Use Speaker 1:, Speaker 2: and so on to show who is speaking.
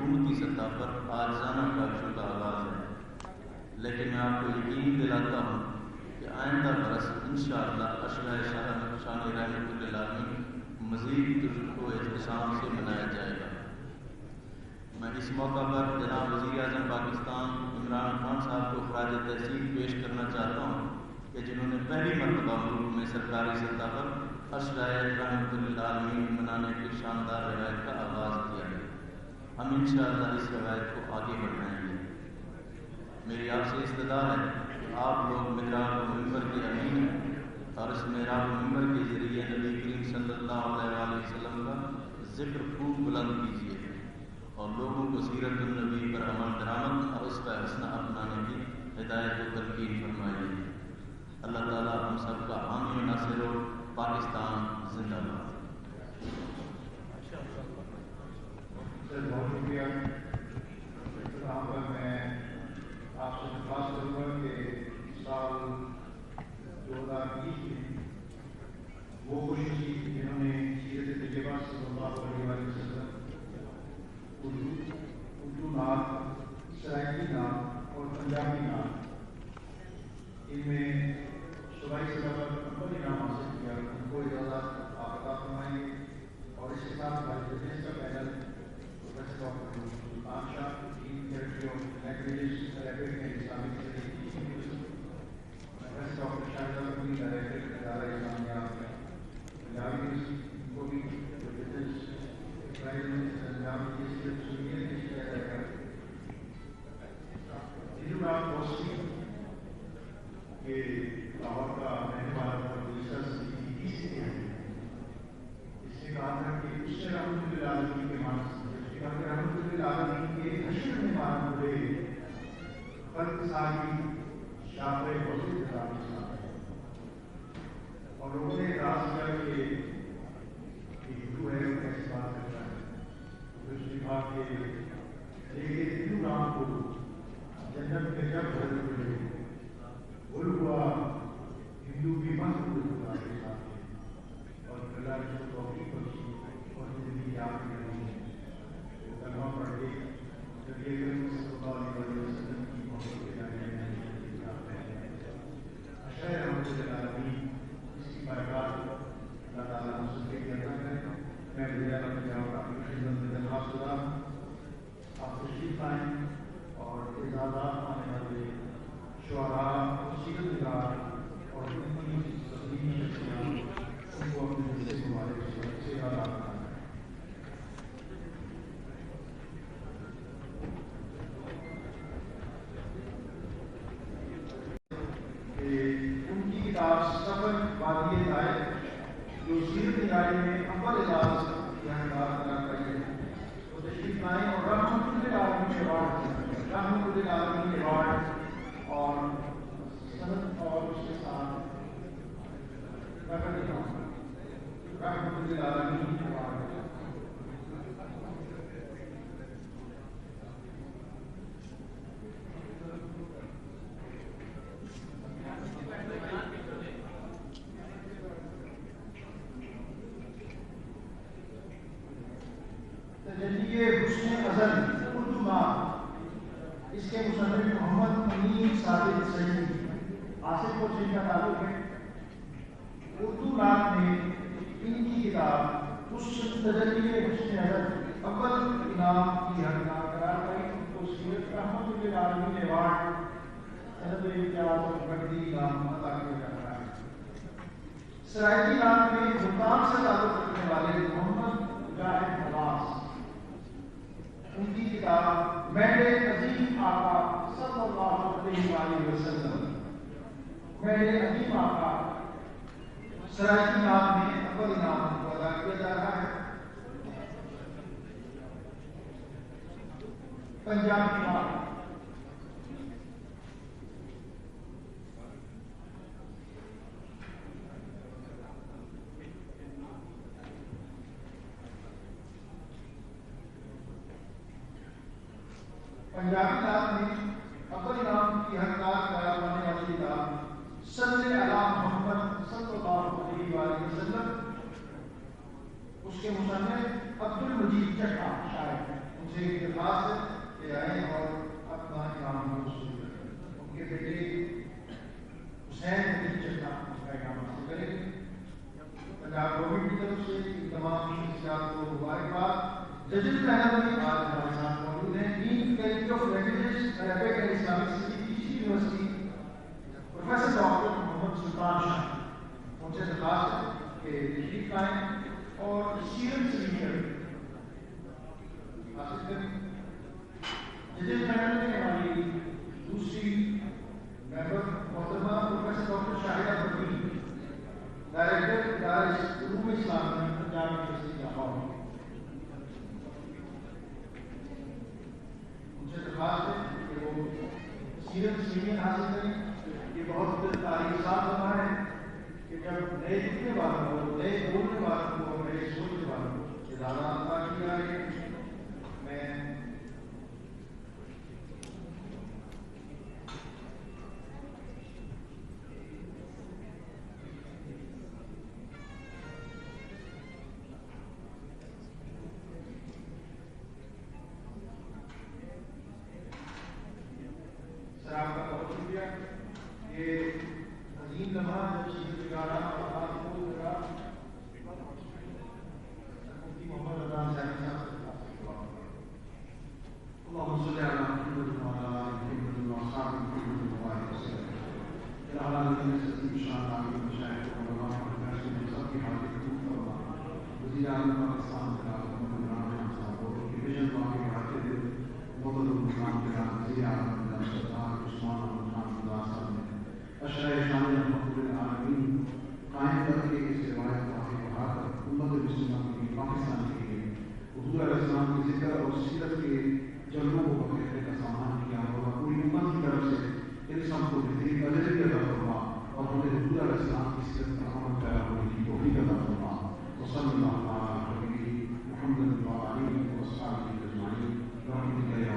Speaker 1: حکومتی سطح پر عاجزانہ کاوشوں کا آغاز ہے، لیکن میں آپ کو یقین دلاتا ہوں کہ آئندہ برس انشاءاللہ عشرہ شان رحمۃ للعالمین مزید پرجوش و احتشام سے منایا جائے گا۔ میں اس موقع پر جناب وزیر اعظم پاکستان عمران خان صاحب کو خراج تحسین پیش کرنا چاہتا ہوں کہ جنہوں نے پہلی مرتبہ ملک میں سرکاری سطح پر عشرہ رحمۃ للعالمین منانے کی شاندار روایت کا آغاز کیا ہے۔ ہم انشاءاللہ اس روایت کو آگے بڑھائیں گے۔ میری آپ سے استدعا ہے کہ آپ لوگ محراب و منبر کے امین ہیں اور اس محراب و منبر کے ذریعے نبی کریم صلی اللہ علیہ وآلہ وسلم کا ذکر خوب بلند کیجیے اور لوگوں کو سیرت النبی پر عمل درآمد اور اس کا حسنہ اپنانے کی ہدایت و تلقین فرمائیے۔ اللہ تعالیٰ ہم سب کا حامی و ناصر ہو۔ پاکستان زندہ باد۔
Speaker 2: بہت شکریہ۔ میں آپ سے درخواست کروں گا کہ سال 2020 میں وہ خوشی جنہوں نے سیرت طیبہ صلی اللہ علیہ وسلم اردو نعت، سرائکی نعت اور پنجابی نعت، ان میں صوبائی سطح پر اول انعام حاصل کیا، ان کو اجازت آپ عطا فرمائیں گے۔ اور اس کے ساتھ ہمارے بزنس کا panel professor doctor Sultan Shah, dean تھیریٹی آف لینگویجز ڈائریکٹر ہیں Islamic studies professor doctor Shahzada Uddin director ادارہ اسلامیہ پنجاب یونیورسٹی، ان کو بھی بزنس پنجاب کی سنیت کی شکایت کر کہ لاہور کا رہنے والا تھا دوسرا اس نے کہا تھا کہ اس سے رحمۃ للعالمین کے مانس رحمۃ للعالمین کے حشر میں مانا ہوئے فرد سالی شاعر وزیر کتاب اور لوگوں نے اعتراض کیا کہ ہندو ہے وہ کیسی بات کرتا ہے، تو اس نے کہا کہ لیکن ہندو نام کو جنت میں جب بھرے ہوئے بھول ہوا ہندو بھی مت بھول ہوا کے ساتھ اور اللہ نے اس کو توفیق بخشی اور زندگی یاد کرنی کلمہ پڑھ کے جب یہ صلی اللہ علیہ وسلم کی محبت کے اشعار رحمۃ للعالمین اس کی برکات اللہ تعالیٰ ہم سب کے لیے عطا کریں۔ میں وزیر پنجاب آپ کی خدمت میں درخواست کرتا ہوں آپ تشریف لائیں اور اعزازات آنے والے شعراء، سیرت نگار اور ان کی تقریبی شخصیات ان کو اپنے دل سے مبارک سے ادا کرنا ہے۔ ان کی کتاب سفر وادی طائف جو سیرت نگاری میں اول اعزاز یہاں قرار پائی ہے، وہ تشریف لائیں اور رحمۃ للعالمین ایوارڈ، رحمۃ للعالمین ایوارڈ اور صنعت اور اس کے ساتھ رحمۃ للعالمین ایوارڈ تجلی حسن ازل اردو نعت، اس کے مصنف محمد امین صادق سعید آصف کو جن کا تعلق ہے۔ اردو نعت میں ان کی کتاب تجلی حسن ازل اول انعام کی حقدار قرار پائی، ان کو سیرت رحمۃ للعالمین ایوارڈ صنعت امتیاز اور بڑی انعام عطا کیا جا رہا ہے۔ سرائکی نعت میں ملتان سے تعلق رکھنے والے محمد مجاہد نواز، ان کی کتاب میرے عظیم آقا صلی اللہ علیہ وآلہ وسلم، میرے عظیم آقا سرائکی نعت میں اول انعام کو ادا کیا جا رہا ہے۔ پنجابی نعت پنجابی نعت میں اول انعام کی حقدار قرار پانے والی کتاب صلی علی محمد صلی اللہ علیہ وآلہ وسلم، اس کے مصنف عبد المجید چٹھا شاعر، ان سے ایک درخواست ہے کہ آئیں اور اپنا اقدام کو شروع کریں. ان کے بیٹے حسین علی چٹا اس کا اقدام حاصل کریں گے. پنجاب گورنمنٹ کی طرف سے ان تمام شخصیات کو مبارکباد. ججز پینل میں آج ہمارے ساتھ موجود ہیں dean faculty of languages Arabic and Islamic studies university professor doctor Muhammad Sultan Shah. ان سے درخواست ہے کہ تشریف لائیں اور سیرت سیمینر حاصل کریں. ججز پینل میں ہماری دوسری ممبر محترمہ professor doctor Shahida Parveen, director ادارہ علوم اسلامیہ پنجاب یونیورسٹی لاہور. ان سے درخواست ہے کہ وہ سیرت سیمینر حاصل کریں. یہ بہت تاریخ ساز ہونا ہے کہ جب نئے لکھنے والوں کو, نئے بولنے والوں کو, نئے سوچنے والوں کو ادارہ عطا کیا ہے. میں سر آپ کا بہت شکریہ. یہ عظیم لمحہ جب شہید نگارہ اور آپ کو لگا مفتی محمد رضوان صاحب سے اللهم صل على محمد وعلى آل محمد وأصحاب محمد وبارك وسلم. الى الذين يستطيعون شان عظيم مشايخ وعلماء والناس من سبق حاضرين فرما وزير اعظم پاکستان کا محمد عمران خان صاحب اور ڈویژن باقی بڑھاتے ہوئے مدد الاسلام کے وزیر اعظم سردار عثمان احمد خان صاحب نے اشرح شان رحمۃ العالمین قائم کر کے اس روایت کو آگے بڑھا کر امت مسلمہ کی پاکستان کے لیے حضور علیہ السلام کے ذکر اور سیرت کے جلووں کو پکڑنے کا سامان کیا اور پوری امت کی طرف سے ان سب کو بہترین اجر بھی عطا فرما اور ہمیں حضور علیہ السلام کی سیرت پر عمل پیرا ہونے کی توفیق عطا فرما. وصلی اللہ علیہ محمد وعلى آلہ وصحبہ اجمعین برحمتک یا